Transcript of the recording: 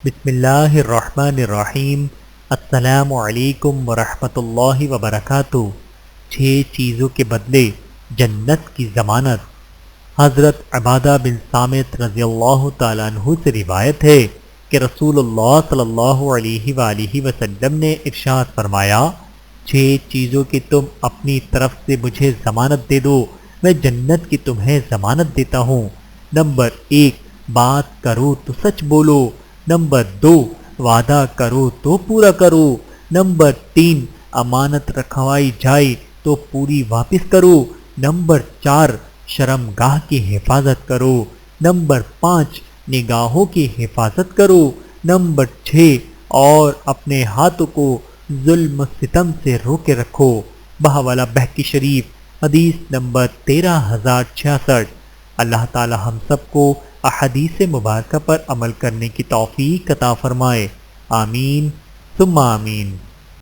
بسم اللہ الرحمن الرحیم۔ السلام علیکم ورحمۃ اللہ وبرکاتہ۔ 6 چیزوں کے بدلے جنت کی ضمانت۔ حضرت عبادہ بن صامت رضی اللہ تعالیٰ عنہ سے روایت ہے کہ رسول اللہ صلی اللہ علیہ وآلہ وسلم نے ارشاد فرمایا، 6 چیزوں کی تم اپنی طرف سے مجھے ضمانت دے دو، میں جنت کی تمہیں ضمانت دیتا ہوں۔ نمبر 1، بات کرو تو سچ بولو۔ نمبر 2، وعدہ کرو تو پورا کرو۔ نمبر 3، امانت رکھوائی جائے تو پوری واپس کرو۔ نمبر 4، شرمگاہ کی حفاظت کرو۔ نمبر 5، نگاہوں کی حفاظت کرو۔ نمبر 6، اور اپنے ہاتھوں کو ظلم و ستم سے روکے رکھو۔ بحوالہ بہقی شریف، حدیث نمبر 13066۔ اللہ تعالی ہم سب کو احادیث مبارکہ پر عمل کرنے کی توفیق عطا فرمائے، آمین ثم آمین۔